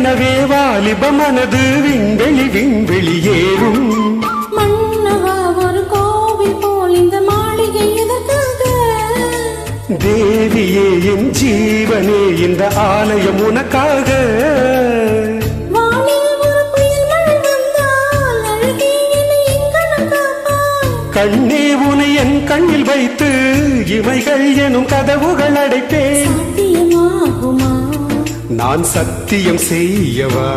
எனவே வாலிப மனது விண்வெளி விண்வெளியேறும். மன்னவா ஒரு கோவில் போல் இந்த மாளிகை எதற்காக? தேவியே என் ஜீவனே இந்த ஆலயம் உனக்காக. கண்ணே உனை என் கண்ணில் வைத்து இமைகள் எனும் கதவுகள் அடைப்பேன். நான் சத்தியம் செய்யவா?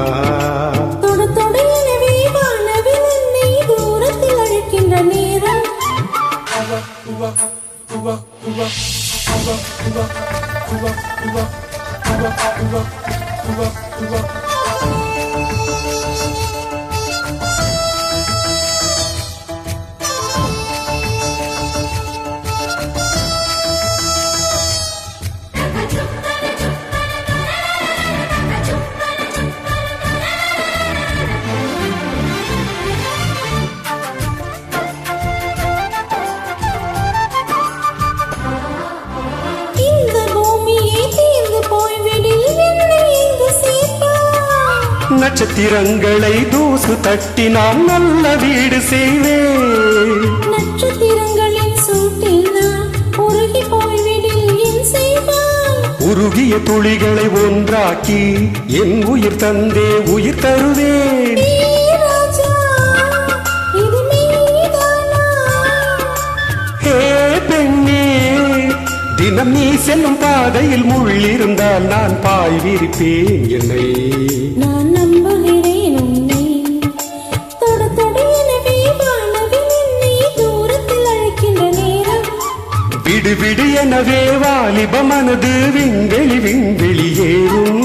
தொட தொட எனவே வானவில் என்னை தூரத்தில் அழைக்கின்ற நேரம். நட்சத்திரங்களை தூசு தட்டி நான் நல்ல வீடு செய்வேன். நட்சத்திரங்களின் சூட்டில் நான் உருகி போய்விடில் என் செய்வான். உருகிய துளிகளை ஒன்றாக்கி என் உயிர் தந்தே உயிர் தருவேன். ஹே பெண்ணே, தினம் நீ செல்லும் பாதையில் முள் இருந்தால் நான் பாய் விரிப்பேன். என்னை நான் நம்புகிறேன் உன்னை. தொட தொட எனவே வானவில் என்னை தூரத்தில் அழைக்கின்ற நேரம். விடு விடு எனவே வாலிப மனது விண்வெளி விண்வெளியேறும்.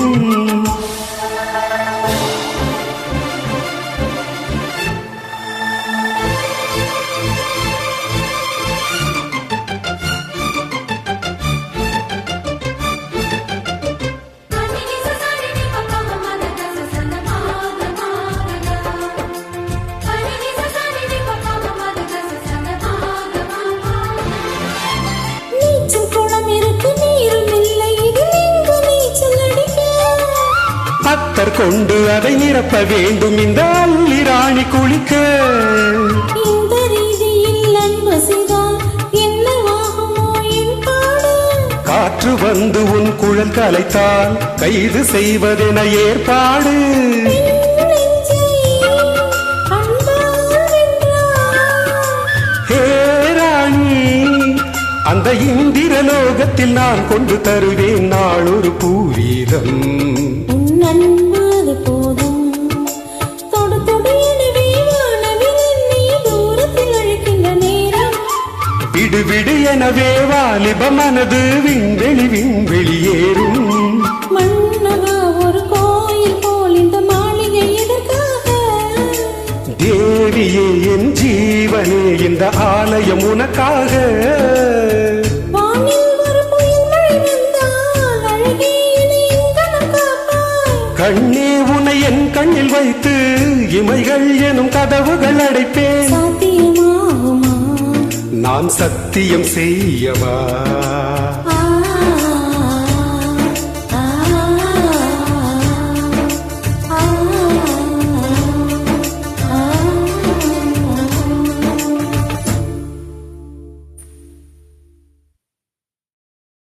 பத்தர் கொண்டு அதை நிரப்ப வேண்டும் இந்த அள்ளி ராணி குளிக்க. இந்த ரீதியில் அன்பு செய்தால் என்னவாகுமோ என் பாடு? காற்று வந்து உன் குழல் கலைத்தால் கைது செய்வதென ஏற்பாடு. ஹே ராணி, அந்த இந்திரலோகத்தில் நான் கொண்டு தருவேன் நாளொரு பூவீதம். விடு விடு எனவே வாலிப மனது விண்வெளி விண்வெளியேறும். மன்னவா ஒரு கோயில் போல் இந்த மாளிகை எதற்காக? தேவியே என் ஜீவனே இந்த ஆலயம் உனக்காக. கண்ணே உனை என் கண்ணில் வைத்து இமைகள் எனும் கதவுகள் அடைப்பேன். சாத்தியமாகுமா? நான் சத்தியம் செய்யவா?